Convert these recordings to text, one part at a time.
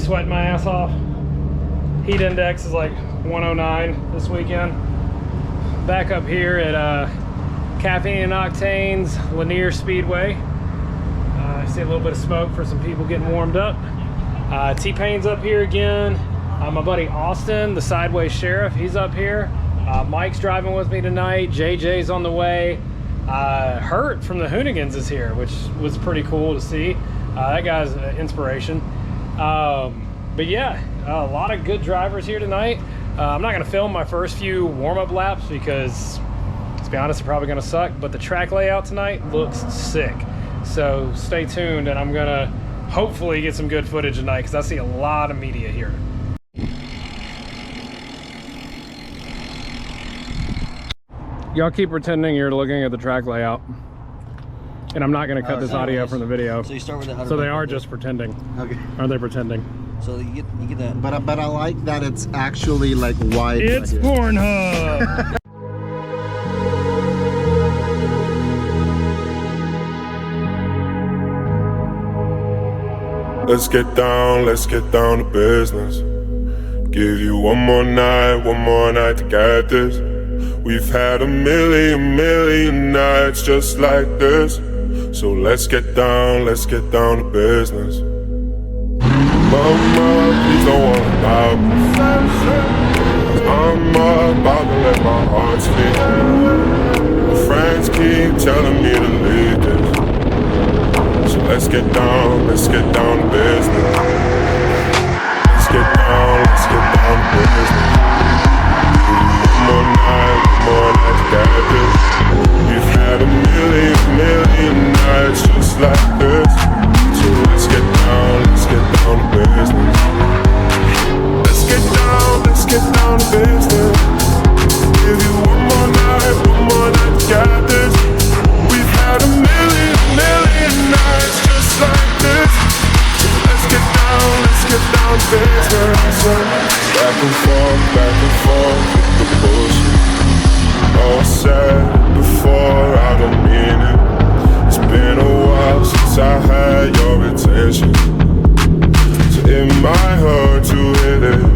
sweating my ass off. Heat index is like 109 this weekend. Back up here at Caffeine and Octane's Atlanta Speedway. I see a little bit of smoke for some people getting warmed up. T-Pain's up here again. My buddy Austin, the Sideways Sheriff, he's up here. Mike's driving with me tonight. JJ's on the way. Hurt from the Hoonigans is here, which was pretty cool to see. That guy's an inspiration. But yeah, a lot of good drivers here tonight. I'm not gonna film my first few warm-up laps because, to be honest, they're probably gonna suck, but the track layout tonight looks sick. So stay tuned, and I'm gonna hopefully get some good footage tonight because I see a lot of media here. Y'all keep pretending you're looking at the track layout, and I'm not going to cut this audio from the video. So you start with the. So they are just pretending. Okay. Are they pretending? So you get that. But I like that it's actually like wide. It's Pornhub. Let's get down to business. Give you one more night to get this. We've had a million nights just like this. So let's get down to business. Mama, please don't wanna stop. I'm about to let my heart speak. My friends keep telling me to leave this. So let's get down to business. Let's get down to business. One more night to get this. We've had a million nights just like this. So let's get down to business. Let's get down to business. Give you one more night to get this. We've had a million nights just like this. So let's get down to business. Back and forth with the bullshit. All said before, I don't mean it. It's been a while since I had your attention, so it might hurt to hit it.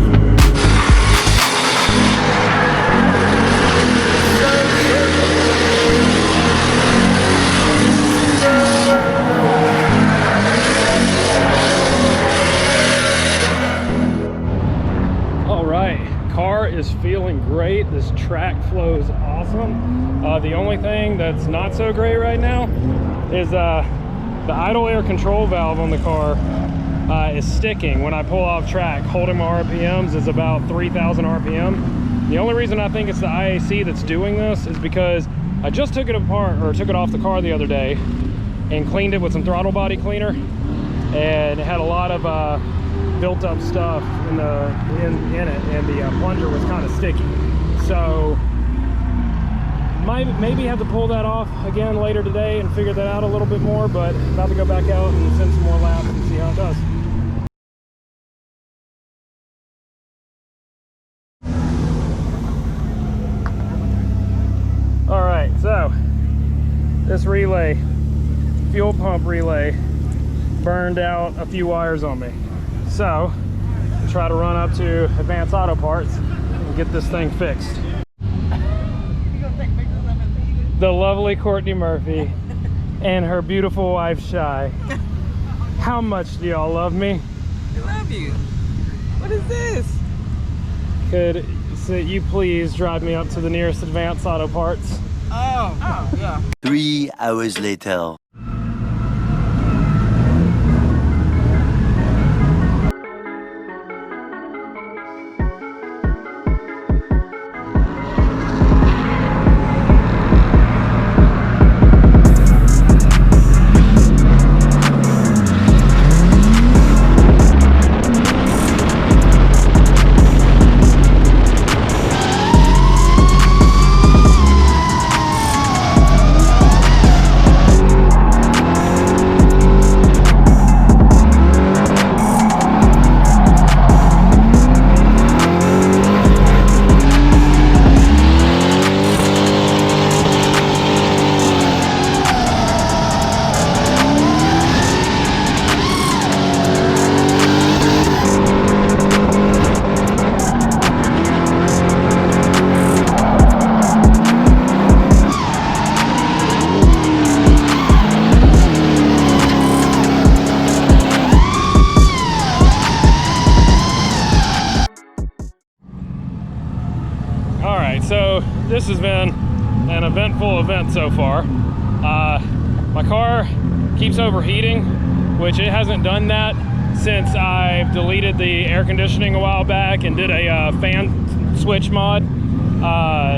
Car is feeling great. This track flows awesome. The only thing that's not so great right now is the idle air control valve on the car is sticking when I pull off track. Holding my RPMs is about 3,000 RPM. The only reason I think it's the IAC that's doing this is because I just took it apart, or took it off the car the other day and cleaned it with some throttle body cleaner, and it had a lot of built up stuff in it, and the plunger was kind of sticky. So maybe have to pull that off again later today and figure that out a little bit more, but about to go back out and send some more laps and see how it does. All right, so this relay, fuel pump relay, burned out a few wires on me. So, try to run up to Advanced Auto Parts and get this thing fixed. The lovely Courtney Murphy and her beautiful wife, Shy. How much do y'all love me? I love you. What is this? Could you please drive me up to the nearest Advanced Auto Parts? Oh, yeah. 3 hours later. an eventful event so far. My car keeps overheating, which it hasn't done that since I've deleted the air conditioning a while back and did a fan switch mod.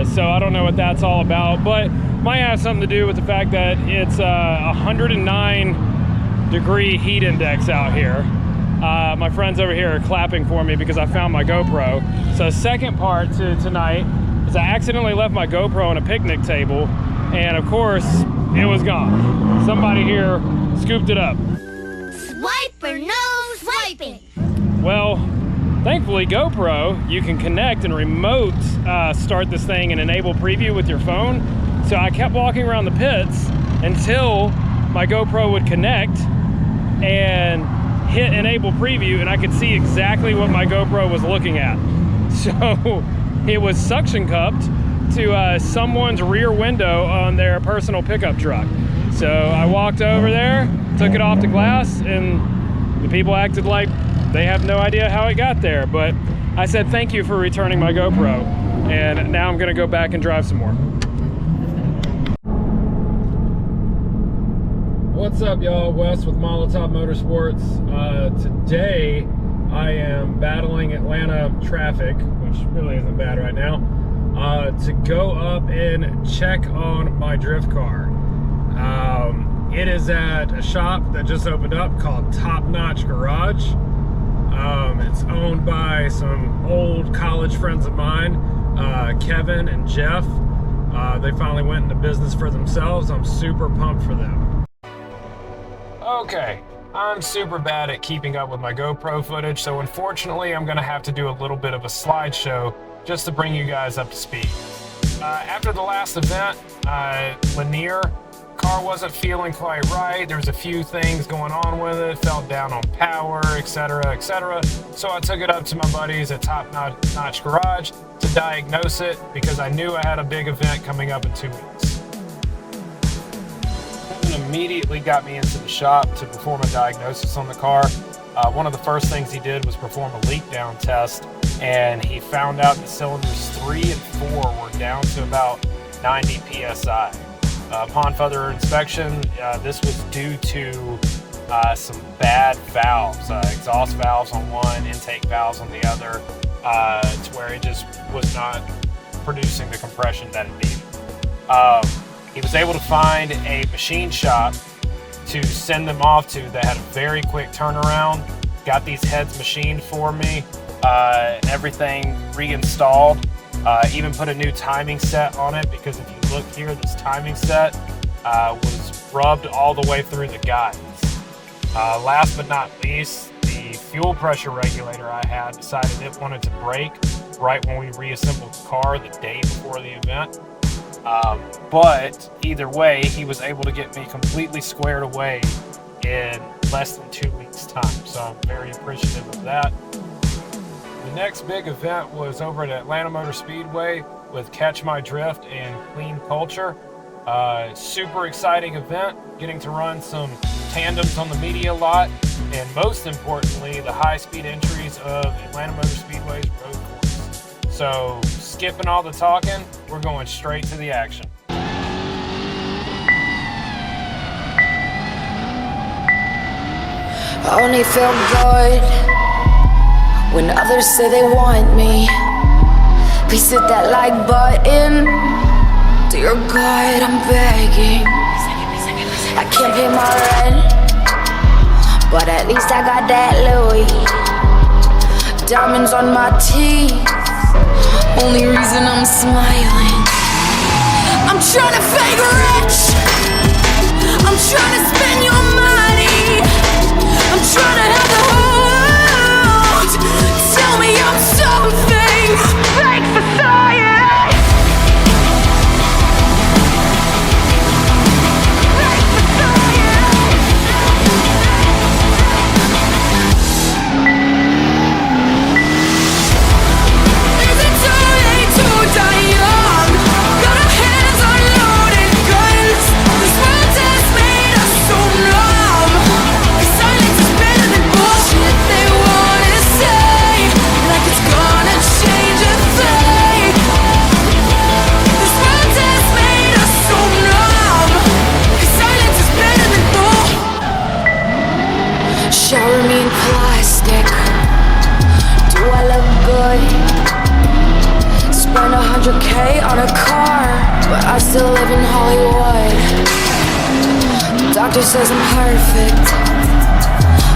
So I don't know what that's all about, but might have something to do with the fact that it's 109 degree heat index out here. My friends over here are clapping for me because I found my GoPro. So second part to tonight is I accidentally left my GoPro on a picnic table, and of course it was gone. Somebody here scooped it up. Swipe or no swiping? Well, thankfully GoPro, you can connect and remote start this thing and enable preview with your phone. So I kept walking around the pits until my GoPro would connect and hit enable preview, and I could see exactly what my GoPro was looking at. So it was suction cupped to someone's rear window on their personal pickup truck. So I walked over there, took it off the glass, and the people acted like they have no idea how it got there. But I said thank you for returning my GoPro, and now I'm gonna go back and drive some more. What's up, y'all? Wes with Atlanta Motor Sports. Today I am battling Atlanta traffic, which really isn't bad right now, to go up and check on my drift car. It is at a shop that just opened up called Top Notch Garage. It's owned by some old college friends of mine, Kevin and Jeff. They finally went into business for themselves. I'm super pumped for them. Okay, I'm super bad at keeping up with my GoPro footage, so unfortunately I'm gonna have to do a little bit of a slideshow just to bring you guys up to speed. After the last event, Lanier, car wasn't feeling quite right. There was a few things going on with it, fell down on power, etc., etc. So I took it up to my buddies at Top Notch Garage to diagnose it because I knew I had a big event coming up in 2 weeks. Immediately got me into the shop to perform a diagnosis on the car. One of the first things he did was perform a leak down test, and he found out that cylinders 3 and 4 were down to about 90 psi. Upon further inspection, this was due to some bad valves, exhaust valves on one, intake valves on the other, to where it just was not producing the compression that it needed. He was able to find a machine shop to send them off to that had a very quick turnaround, got these heads machined for me, everything reinstalled, even put a new timing set on it, because if you look here, this timing set was rubbed all the way through the guides. Last but not least, the fuel pressure regulator I had decided it wanted to break right when we reassembled the car the day before the event. But either way, he was able to get me completely squared away in less than 2 weeks' time. So I'm very appreciative of that. The next big event was over at Atlanta Motor Speedway with Catch My Drift and Clean Culture. Super exciting event, getting to run some tandems on the media lot, and most importantly, the high-speed entries of Atlanta Motor Speedway's road course. So skipping all the talking, we're going straight to the action. I only feel good when others say they want me. Please hit that like button. Dear God, I'm begging. I can't pay my rent, but at least I got that Louis. Diamonds on my teeth, only reason I'm smiling. I'm trying to fake rich, I'm trying to spend your money, I'm trying to have the world tell me I'm something. Fake society. So 100K on a car, but I still live in Hollywood. The doctor says I'm perfect,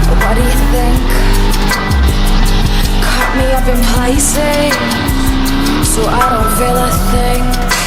but what do you think? Cut me up in places, so I don't feel a thing.